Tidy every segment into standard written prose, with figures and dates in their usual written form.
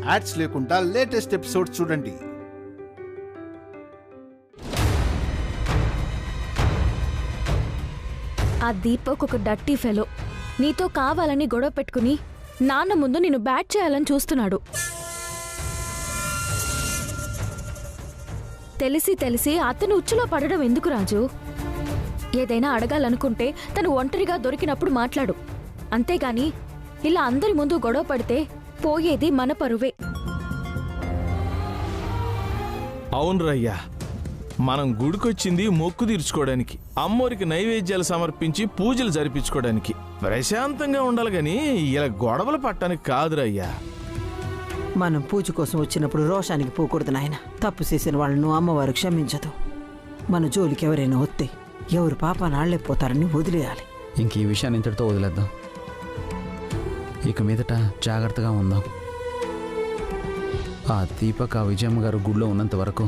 Ads లేకుండా latest episodes చూడండి. ఆ దీపక్ ఒక డర్టీ ఫెలో. నీతో కావాలని గొడవ పెట్టుకుని నాన్న ముందు నిన్ను బ్యాట్ చేయాలని చూస్తున్నాడు. తెలిసి తెలిసి అతను ఉచ్చులో పడడం ఎందుకు రాజు? ఏదైనా అడగాలనుకుంటే తను ఒంటరిగా దొరికినప్పుడు మాట్లాడు, అంతేగాని ఇలా అందరి ముందు గొడవ పడితే పోయేది మన పరువే. అవును రయ్యా, మనం గుడికొచ్చింది మొక్కు తీర్చుకోవడానికి, అమ్మోరికి నైవేద్యాలు సమర్పించి పూజలు జరిపించుకోవడానికి. ప్రశాంతంగా ఉండాలి గాని ఇలా గొడవలు పట్టడానికి కాదురయ్యా. మనం పూజ కోసం వచ్చినప్పుడు రోషానికి పోకూడదు నాయన. తప్పు చేసిన వాళ్ళను అమ్మవారు క్షమించదు. మన జోలికి ఎవరైనా వస్తే ఎవరు పాపాన్ని ఆళ్లేపోతారని వదిలేయాలి. ఇంక ఈ విషయాన్ని ఇంతటితో వదిలేద్దాం. ఇక మీదట జాగ్రత్తగా ఉందాం. ఆ దీపక్ ఆ విజయమ్మ గారు గుడిలో ఉన్నంత వరకు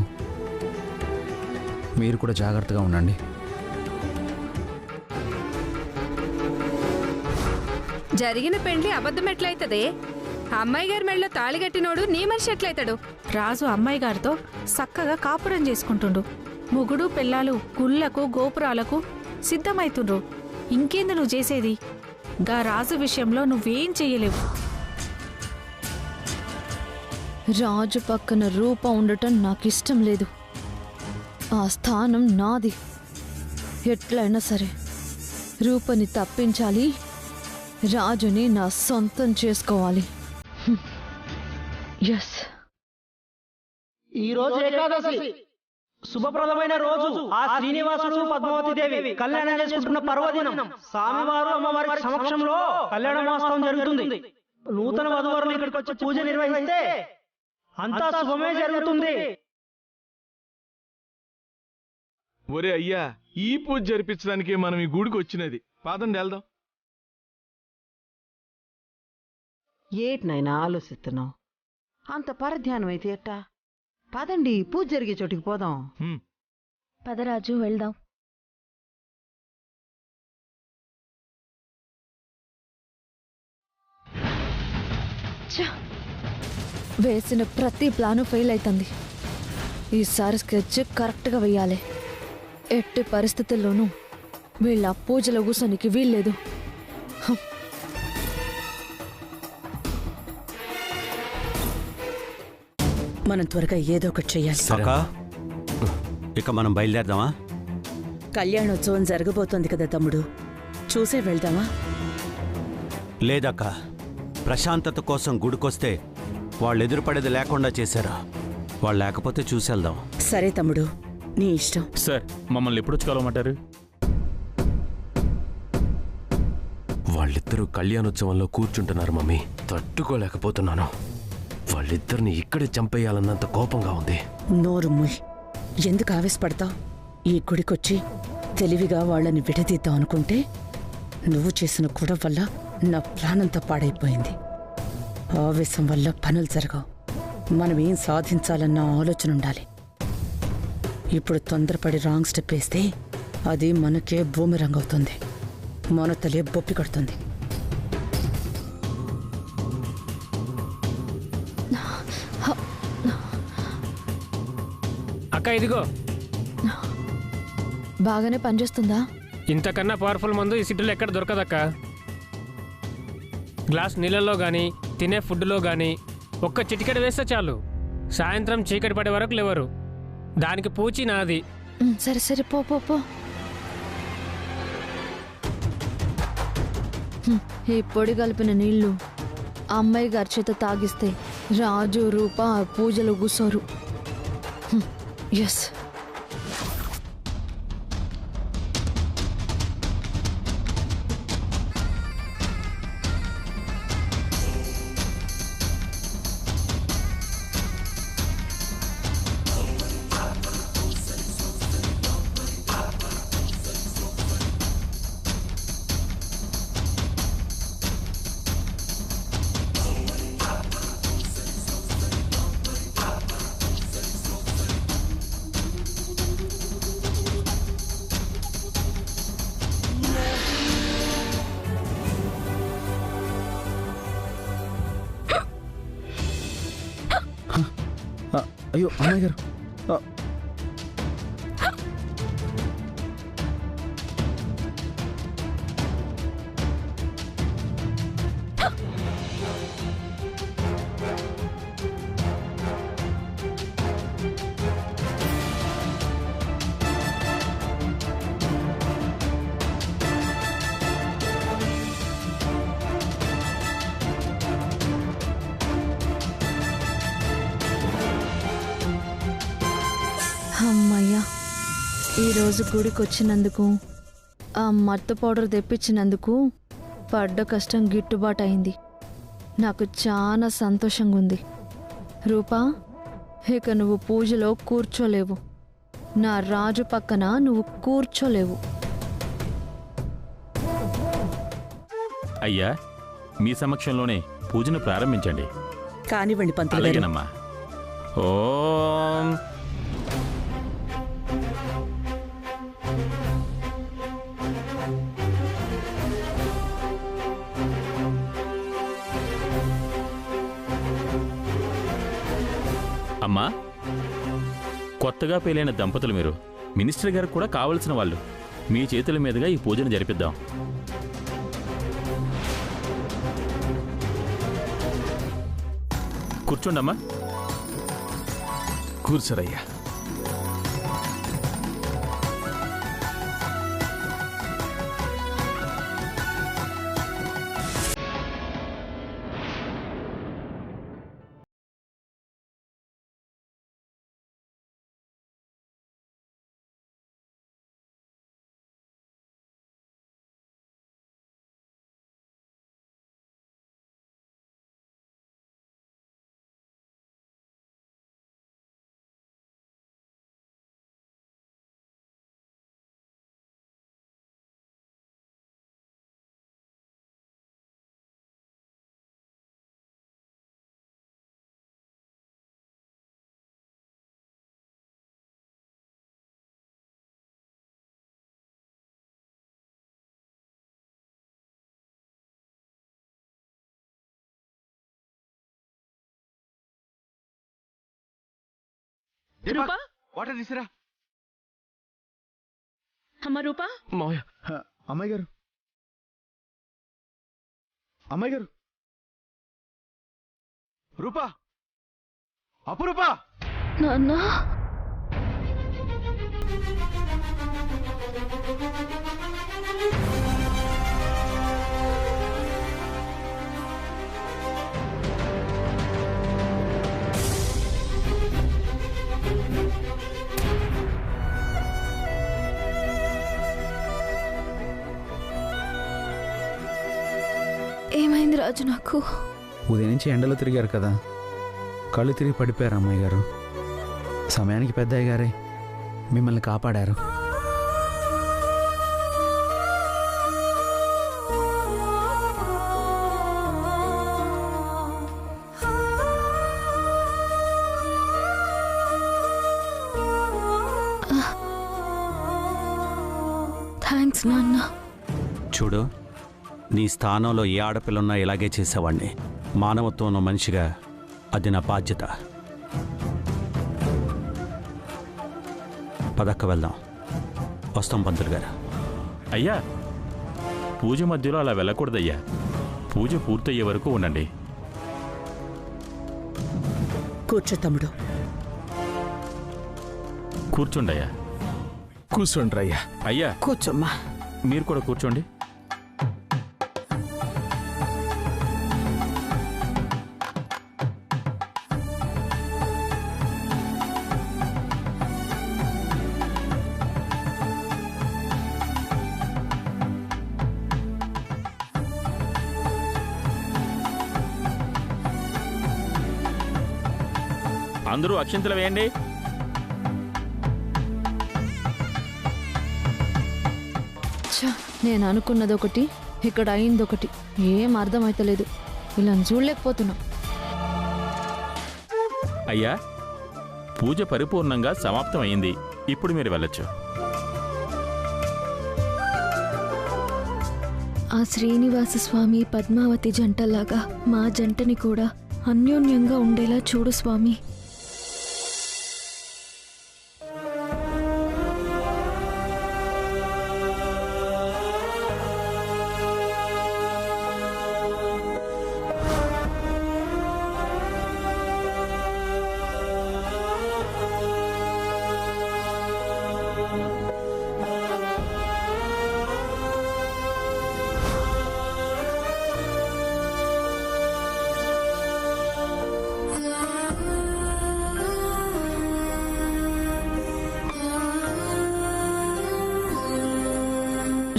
మీరు కూడా జాగ్రత్తగా ఉండండి. జరిగిన పెండ్లి అబద్ధం ఎట్లయితదే? అమ్మాయి గారి మెళ్ళలో తాళి కట్టినోడు నీ మనిషి ఎట్లయితాడు? రాజు అమ్మాయి గారితో చక్కగా కాపురం చేసుకుంటుండు. ముగుడు పిల్లాలు గుళ్ళకు గోపురాలకు సిద్ధమైతుండ్రు. ఇంకేంది నువ్వు చేసేది? గా రాజు విషయంలో నువ్వేం చెయ్యలేవు. రాజు పక్కన రూప ఉండటం నాకిష్టం లేదు. ఆ స్థానం నాది. ఎట్లయినా సరే రూపని తప్పించాలి, రాజుని నా సొంతం చేసుకోవాలి. ఎస్, ఈ రోజు ఏకాదశి, శుభప్రదమైన రోజు. ఆ శ్రీనివాసుడు పద్మావతి దేవి కళ్యాణం చేసుకుంటున్న పర్వదినం. స్వామివారు అమ్మవారి సమక్షంలో కళ్యాణ మహోత్సవం జరుగుతుంది. నూతన వధువరులు ఇక్కడికి వచ్చి పూజ నిర్వహిస్తే అంతా శుభమే జరుగుతుంది. ఒరే అయ్యా, ఈ పూజ జరిపించడానికి మనం ఈ గుడికి వచ్చినది. పాదండి వెళ్దాం. ఏటినైనా ఆలోచిస్తున్నావు? అంత పరధ్యానం అయితే ఎట్టా? పదండి, పూజ జరిగే చోటికి పోదాం. పదరాజు వెళ్దాం. వేసిన ప్రతి ప్లాను ఫెయిల్ అవుతుంది. ఈసారి స్కెచ్ కరెక్ట్గా వెయ్యాలి. ఎట్టి పరిస్థితుల్లోనూ వీళ్ళ పూజలో కూర్చోనికి వీల్లేదు. మనం త్వరగా ఏదో ఒకటి చెయ్యాలి. ఇక మనం బయలుదేరదామా? కళ్యాణోత్సవం జరగబోతోంది కదా తమ్ముడు, చూసే వెళ్దామా? లేదక్క, ప్రశాంతత కోసం గుడికొస్తే వాళ్ళు ఎదురుపడేది లేకుండా చేశారు. వాళ్ళు లేకపోతే చూసేద్దాం. సరే తమ్ముడు, నీ ఇష్టం. సార్, మమ్మల్ని ఎప్పుడు కలవమంటారు? వాళ్ళిద్దరూ కళ్యాణోత్సవంలో కూర్చుంటున్నారు మమ్మీ. తట్టుకోలేకపోతున్నాను. వాళ్ళిద్దరిని ఇక్కడే చంపేయాలన్నంత కోపంగా ఉంది. నోరు ముయ్. ఎందుకు ఆవేశపడతావు? ఈ గుడికొచ్చి తెలివిగా వాళ్ళని విడదీద్దాం అనుకుంటే నువ్వు చేసిన గొడవ వల్ల నా ప్రాణంతో పాడైపోయింది. ఆవేశం వల్ల పనులు జరగవు. మనం ఏం సాధించాలన్న ఆలోచన ఉండాలి. ఇప్పుడు తొందరపడి రాంగ్ స్టెప్ వేస్తే అది మనకే బూమెరాంగ్ అవుతుంది. మన తలే బొప్పి కడుతుంది. అక్క ఇదిగో. బాగానే పనిచేస్తుందా? ఇంతకన్నా పవర్ఫుల్ మందు ఈ సిటీలో ఎక్కడ దొరకదక్క. గ్లాస్ నీళ్ళల్లో కానీ తినే ఫుడ్లో కానీ ఒక్క చిటికెడ వేస్తే చాలు, సాయంత్రం చీకటి పడే వరకు లేవరు. దానికి పూచి నాది. సరే సరే, పో పో పో. ఈ పొడి కలిపిన నీళ్లు అమ్మాయి గారి చేత తాగిస్తే రాజు రూప పూజలు కూసోరు. ఎస్. అయ్యో అమ్మాయి గారు. అమ్మయ్యా, ఈరోజు గుడికి వచ్చినందుకు ఆ మత్తు పౌడర్ తెప్పించినందుకు పడ్డ కష్టం గిట్టుబాటు అయింది. నాకు చాలా సంతోషంగా ఉంది. రూపా, ఇక నువ్వు పూజలో కూర్చోలేవు. నా రాజు పక్కన నువ్వు కూర్చోలేవు. అయ్యా, మీ సమక్షంలోనే పూజను ప్రారంభించండి. కానివ్వండి పంతులు గారు. అలాగేనమ్మా. ఓం అమ్మా, కొత్తగా పెళ్ళైన దంపతులు మీరు. మినిస్టర్ గారు కూడా కావలసిన వాళ్ళు. మీ చేతుల మీదుగా ఈ పూజను జరిపిద్దాం. కూర్చోండమ్మా. కూర్చోరయ్యా. రూపా, వాటర్ తీసురా. అమ్మ రూపా. అమ్మాయి గారు, అమ్మాయి గారు, రూపా, అపురూపా. నాన్నా, ఏమైంది రాజు? నాకు ఉదయం నుంచి ఎండలో తిరిగారు కదా, కళ్ళు తిరిగి పడిపోయారు అమ్మాయి గారు. సమయానికి పెద్దయ్య గారే మిమ్మల్ని కాపాడారు. థ్యాంక్స్ నాన్న. చూడు, నీ స్థానంలో ఏ ఆడపిల్లన్నా ఇలాగే చేసేవాడిని. మానవత్వం ఉన్న మనిషిగా అది నా బాధ్యత. పదక్క వెళ్దాం. వస్తాం పంతులు గారు. అయ్యా, పూజ మధ్యలో అలా వెళ్ళకూడదయ్యా. పూజ పూర్తయ్యే వరకు ఉండండి. కూర్చో తమ్ముడు. కూర్చోండి అయ్యా. కూర్చోండి అయ్యా. అయ్యా కూర్చోమ్మా. మీరు కూడా కూర్చోండి. అందరూ అక్షింతలు వేయండి. నేను అనుకున్నది ఒకటి, ఇక్కడ అయింది ఒకటి. ఏం అర్థమైతలేదు. ఇలా చూడలేకపోతున్నా. అయ్యా, పూజ పరిపూర్ణంగా సమాప్తమైంది. ఇప్పుడు మీరు వెళ్ళొచ్చు. ఆ శ్రీనివాస స్వామి పద్మావతి జంటలాగా మా జంటని కూడా అన్యోన్యంగా ఉండేలా చూడు స్వామి.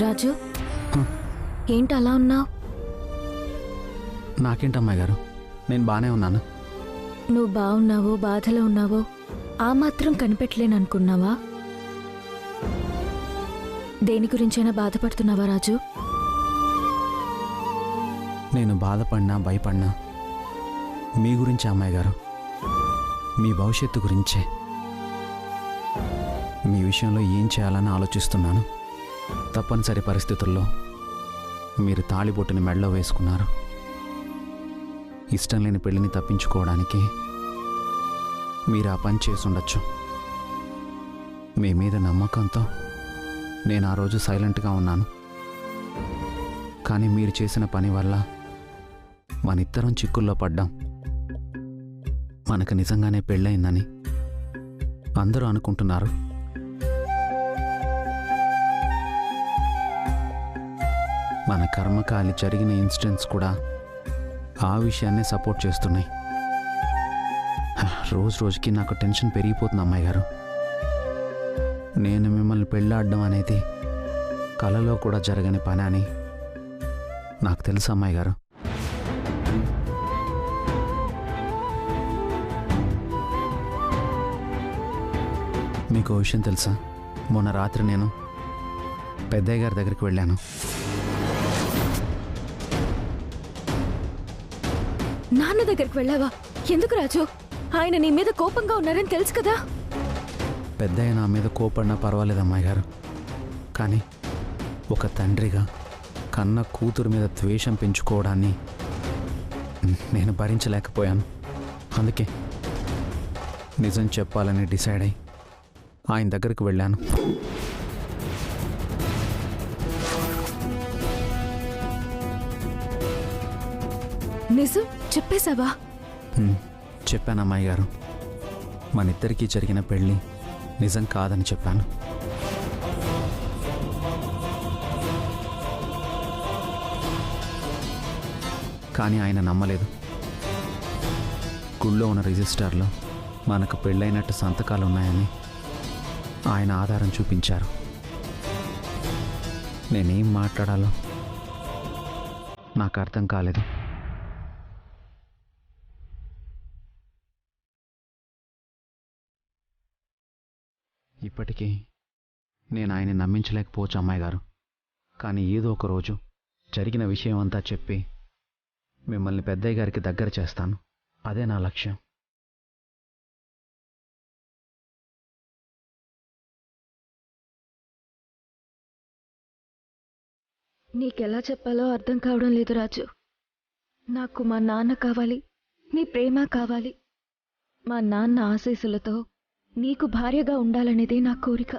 రాజు ఏంటి అలా ఉన్నావు? నాకేంటమ్మాయి గారు, నేను బాగానే ఉన్నాను. నువ్వు బాగున్నావో బాధలో ఉన్నావో ఆ మాత్రం కనిపెట్టలేననుకున్నావా? దేని గురించైనా బాధపడుతున్నావా రాజు? నేను బాధపడినా భయపడినా మీ గురించి అమ్మాయి గారు, మీ భవిష్యత్తు గురించే. మీ విషయంలో ఏం చేయాలని ఆలోచిస్తున్నాను. తప్పనిసరి పరిస్థితుల్లో మీరు తాళిబొట్టుని మెడలో వేసుకున్నారు. ఇష్టం లేని పెళ్లిని తప్పించుకోవడానికి మీరు ఆ పని చేసి ఉండొచ్చు. మీ మీద నమ్మకంతో నేను ఆ రోజు సైలెంట్గా ఉన్నాను. కానీ మీరు చేసిన పని వల్ల మనిద్దరం చిక్కుల్లో పడ్డాం. మనకు నిజంగానే పెళ్ళయిందని అందరూ అనుకుంటున్నారు. మన కర్మకాలి జరిగిన ఇన్సిడెంట్స్ కూడా ఆ విషయాన్నే సపోర్ట్ చేస్తున్నాయి. రోజు రోజుకి నాకు టెన్షన్ పెరిగిపోతుంది అమ్మాయి గారు. నేను మిమ్మల్ని పెళ్ళాడడం అనేది కలలో కూడా జరగని పని అని నాకు తెలుసు అమ్మాయి గారు. మీకు విషయం తెలుసా? మొన్న రాత్రి నేను పెద్దయ్య గారి దగ్గరికి వెళ్ళాను. నాన్న దగ్గరికి వెళ్ళావా? ఎందుకు రాజు? ఆయన నీ మీద కోపంగా ఉన్నారని తెలుసు కదా. పెద్దయ్య నా మీద కోపడినా పర్వాలేదు అమ్మాయి గారు, కానీ ఒక తండ్రిగా కన్న కూతురు మీద ద్వేషం పెంచుకోవడాన్ని నేను భరించలేకపోయాను. అందుకే నిజం చెప్పాలని డిసైడ్ అయ్యి ఆయన దగ్గరికి వెళ్ళాను. నిజం చెప్పేశావా? చెప్పాను అమ్మాయి గారు. మనిద్దరికీ జరిగిన పెళ్ళి నిజం కాదని చెప్పాను. కానీ ఆయన నమ్మలేదు. గుళ్ళో ఉన్న రిజిస్టర్లో మనకు పెళ్ళైనట్టు సంతకాలు ఉన్నాయని ఆయన ఆధారం చూపించారు. నేనేం మాట్లాడాలో నాకు అర్థం కాలేదు. ఇప్పటికీ నేను ఆయన్ని నమ్మించలేకపోవచ్చు అమ్మాయి గారు. కానీ ఏదో ఒక రోజు జరిగిన విషయం అంతా చెప్పి మిమ్మల్ని పెద్దయ్య గారికి దగ్గర చేస్తాను. అదే నా లక్ష్యం. నీకెలా చెప్పాలో అర్థం కావడం లేదు రాజు. నాకు మా నాన్న కావాలి, నీ ప్రేమ కావాలి. మా నాన్న ఆశీస్సులతో నీకు భార్యగా ఉండాలనేదే నా కోరిక.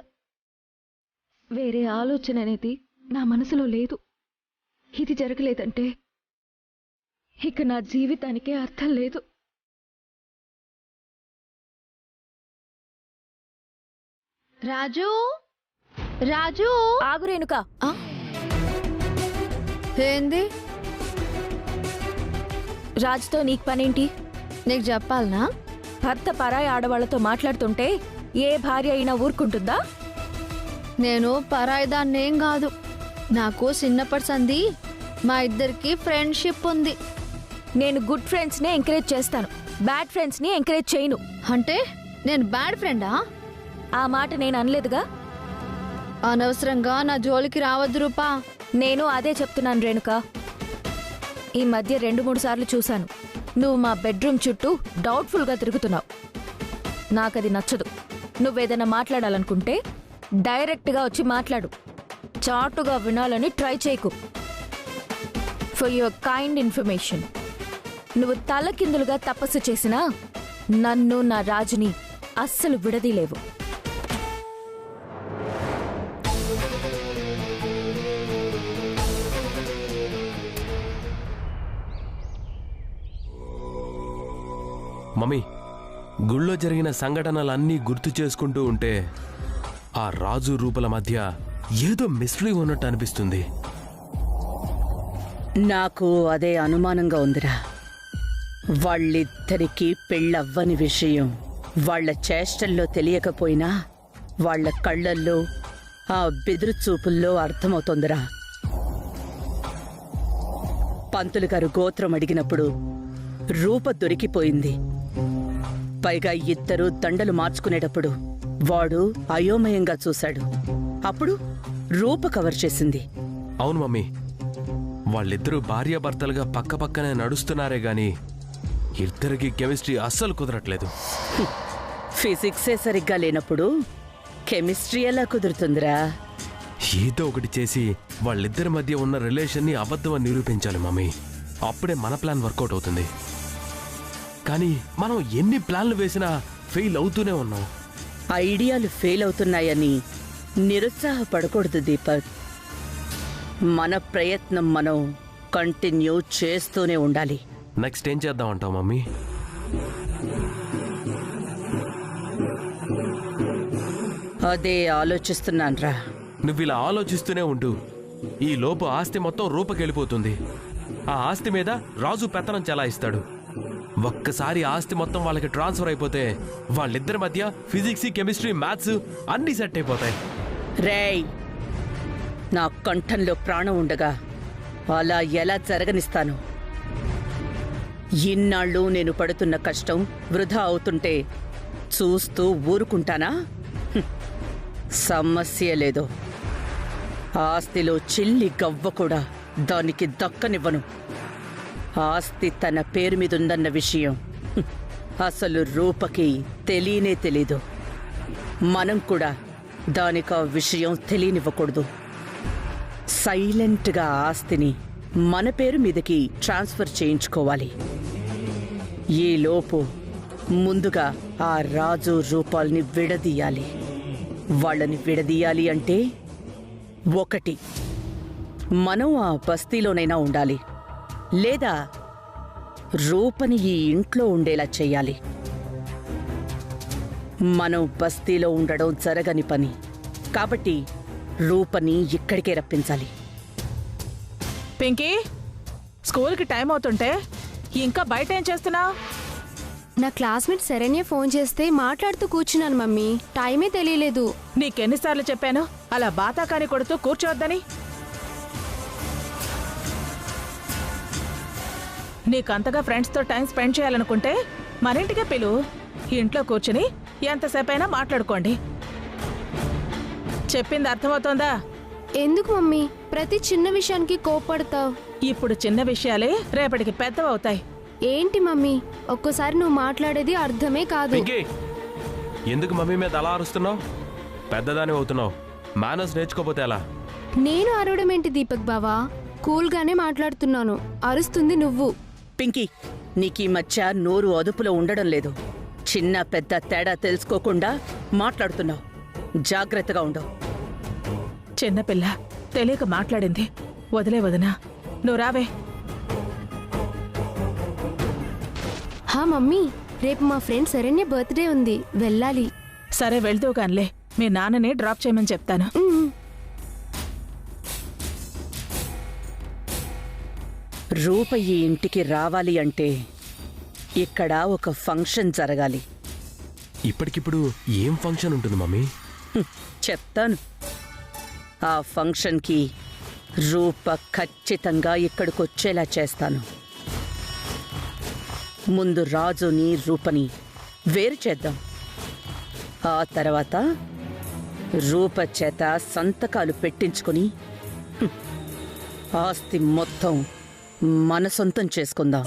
వేరే ఆలోచన అనేది నా మనసులో లేదు. ఇది జరగలేదంటే ఇక నా జీవితానికే అర్థం లేదు. రాజు, రాజు, ఆగు రేణుకా. ఏంది? రాజుతో నీకు పనేంటి? నీకు చెప్పాలనా? భర్త పరాయి ఆడవాళ్లతో మాట్లాడుతుంటే ఏ భార్య అయినా ఊరుకుంటుందా? నేను పరాయిదాన్నేం కాదు. నాకు చిన్నప్పటి సంది మా ఇద్దరికి ఫ్రెండ్షిప్ ఉంది. నేను గుడ్ ఫ్రెండ్స్నే ఎంకరేజ్ చేస్తాను, బ్యాడ్ ఫ్రెండ్స్ని ఎంకరేజ్ చేయను. అంటే నేను బ్యాడ్ ఫ్రెండా? ఆ మాట నేను అనలేదుగా. అనవసరంగా నా జోలికి రావద్దు రూపా. నేను అదే చెప్తున్నాను రేణుకా. ఈ మధ్య 2-3 సార్లు చూశాను నువ్వు మా బెడ్రూమ్ చుట్టూ డౌట్ఫుల్గా తిరుగుతున్నావు. నాకది నచ్చదు. నువ్వేదైనా మాట్లాడాలనుకుంటే డైరెక్ట్గా వచ్చి మాట్లాడు. చాటుగా వినాలని ట్రై చేయకు. ఫర్ యువర్ కైండ్ ఇన్ఫర్మేషన్, నువ్వు తలకిందులుగా తపస్సు చేసినా నన్ను నా రాజుని అస్సలు విడదీలేవు. మమ్మీ, గుళ్ళో జరిగిన సంఘటనలన్నీ గుర్తు చేసుకుంటూ ఉంటే ఆ రాజు రూపల మధ్య ఏదో మిస్టరీ ఉన్నట్టు అనిపిస్తుంది. నాకు అదే అనుమానంగా ఉందిరా. వాళ్ళిద్దరికీ పెళ్ళవ్వని విషయం వాళ్ళ చేష్టల్లో తెలియకపోయినా వాళ్ళ కళ్ళల్లో ఆ బెదురు చూపుల్లో అర్థమవుతోందిరా. పంతులు గారు గోత్రం అడిగినప్పుడు రూప దొరికిపోయింది. పైగా ఇద్దరు దండలు మార్చుకునేటప్పుడు వాడు అయోమయంగా చూశాడు. అప్పుడు రూప కవర్ చేసింది. అవును మమ్మీ, వాళ్ళిద్దరూ భార్యాభర్తలుగా పక్కపక్కనే నడుస్తున్నారే గాని ఇద్దరికి కెమిస్ట్రీ అస్సలు కుదరట్లేదు. ఫిజిక్సే సరిగ్గా లేనప్పుడు కెమిస్ట్రీ ఎలా కుదురుతుందిరా? ఏదో ఒకటి చేసి వాళ్ళిద్దరి మధ్య ఉన్న రిలేషన్ని అబద్ధమని నిరూపించాలి మమ్మీ. అప్పుడే మన ప్లాన్ వర్కౌట్ అవుతుంది. కానీ మనం ఎన్ని ప్లాన్లు వేసినా ఫెయిల్ అవుతూనే ఉన్నాం. ఐడియాలు ఫెయిల్ అవుతున్నాయని నిరుత్సాహపడకూడదు దీపక్. మన ప్రయత్నం మనం కంటిన్యూ చేస్తూనే ఉండాలి. నెక్స్ట్ ఏం చేద్దాం అంటావు మమ్మీ? అదే ఆలోచిస్తున్నాన్రా. నువ్వు ఇలా ఆలోచిస్తూనే ఉండు. ఈ లోపు ఆస్తి మొత్తం రూపకెళ్ళిపోతుంది. ఆ ఆస్తి మీద రాజు పెత్తనం చెలాయిస్తాడు. ఒక్కసారి ఆస్తి మొత్తం వాళ్ళకి ట్రాన్స్ఫర్ అయిపోతే వాళ్ళిద్దరి మధ్య ఫిజిక్స్, కెమిస్ట్రీ, మ్యాథ్స్ అన్నీ సెట్ అయిపోతాయి. రేయ్, నా కంఠంలో ప్రాణం ఉండగా అలా ఎలా జరగనిస్తాను? ఇన్నాళ్ళు నేను పడుతున్న కష్టం వృధా అవుతుంటే చూస్తూ ఊరుకుంటానా? సమస్య లేదు. ఆస్తిలో చిల్లి గవ్వ కూడా దానికి దక్కనివ్వను. ఆస్తి తన పేరు మీద ఉందన్న విషయం అసలు రూపకి తెలియనే తెలీదు. మనం కూడా దానికి ఆ విషయం తెలియనివ్వకూడదు. సైలెంట్గా ఆస్తిని మన పేరు మీదకి ట్రాన్స్ఫర్ చేయించుకోవాలి. ఈలోపు ముందుగా ఆ రాజు రూపాల్ని విడదీయాలి. వాళ్ళని విడదీయాలి అంటే ఒకటి, మనం ఆ బస్తీలోనైనా ఉండాలి, లేదా రూపని ఈ ఇంట్లో ఉండేలా చెయ్యాలి. మనం బస్తీలో ఉండడం జరగని పని కాబట్టి రూపని ఇక్కడికే రప్పించాలి. పింకీ, స్కూల్కి టైం అవుతుంటే ఇంకా బయట ఏం చేస్తున్నావు? నా క్లాస్మేట్ శరణ్య ఫోన్ చేస్తే మాట్లాడుతూ కూర్చున్నాను మమ్మీ. టైమే తెలియలేదు. నీకెన్నిసార్లు చెప్పాను అలా బాతాకాని కొడుతూ కూర్చోవద్దని? నీకంతగా ఫ్రెండ్స్తో టైం స్పెండ్ చేయాలనుకుంటే మరింటికే పిలువు. ఇంట్లో కూర్చుని ఎంతసేపైనా మాట్లాడుకోండి. చెప్పింది అర్థమవుతోందా? ఎందుకు మమ్మీ ప్రతి చిన్న విషయానికి కోప్పడతావు? ఇప్పుడు చిన్న విషయాలే రేపటికి పెద్దవవుతాయి. ఏంటి మమ్మీ, ఒక్కోసారి నువ్వు మాట్లాడేది అర్థమే కాదు. పింకీ, ఎందుకు మమ్మీ మీద అలా అరుస్తున్నావు? పెద్దదాని అవుతున్నావు. మేనర్స్ నేర్చుకోపోతే ఎలా? నేను అరవడం ఏంటి దీపక్ బావా? కూల్గానే మాట్లాడుతున్నాను. అరుస్తుంది నువ్వు. పింకీ, నీకీ మధ్య నోరు అదుపులో ఉండడం లేదు. చిన్న పెద్ద తేడా తెలుసుకోకుండా మాట్లాడుతున్నావు. జాగ్రత్తగా ఉండవు. చిన్నపిల్ల తెలియక మాట్లాడింది. వదిలే వదినా, నువ్వు రావే. హా మమ్మీ, రేపు మా ఫ్రెండ్ శరణ్య బర్త్డే ఉంది, వెళ్ళాలి. సరే వెళ్తూ కానిలే, మీ నాన్నని డ్రాప్ చేయమని చెప్తాను. రూప ఈ ఇంటికి రావాలి అంటే ఇక్కడ ఒక ఫంక్షన్ జరగాలి. ఇప్పటికిప్పుడు ఏం ఫంక్షన్ ఉంటుంది మమ్మీ? చెప్తాను. ఆ ఫంక్షన్కి రూప ఖచ్చితంగా ఇక్కడికొచ్చేలా చేస్తాను. ముందు రాజుని రూపని వేరు చేద్దాం. ఆ తర్వాత రూప చేత సంతకాలు పెట్టించుకుని ఆస్తి మొత్తం మన సొంతం చేసుకుందాం.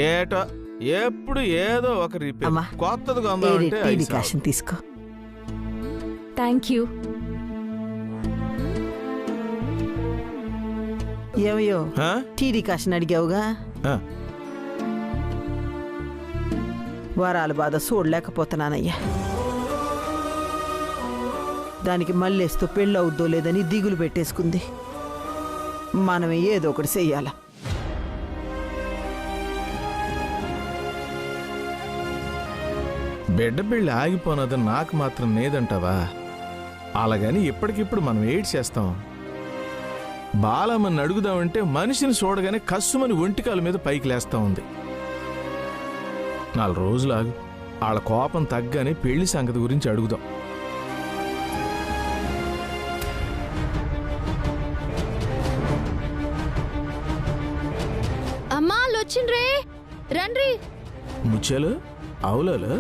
ఏటో ఎప్పుడు ఏదో ఒక రిపేర్ కొత్తది కొందామంటే కాషన్ తీసుకో. Thank you. ఏమయ్యో, టీడీ కాషన్ అడిగావుగా? వరాల బాధ చూడలేకపోతున్నానయ్యా. దానికి మళ్ళేస్తూ పెళ్ళి అవుద్దో లేదని దిగులు పెట్టేసుకుంది. మనమే ఏదో ఒకటి చెయ్యాల. బిడ్డ పెళ్ళి ఆగిపోనది నాకు మాత్రం నేదంటావా? అలాగని ఇప్పటికిప్పుడు మనం ఏడ్ చేస్తాం. బాలమ్మని అడుగుదామంటే మనిషిని చూడగానే కస్సుమని ఒంటికాల మీద పైకి లేస్తా ఉంది. 4 రోజులు ఆగు, వాళ్ళ కోపం తగ్గానే పెళ్లి సంగతి గురించి అడుగుదాం. అమ్మా వచ్చిండ్రే రండ్రి. ముచ్చాలు అవులాలు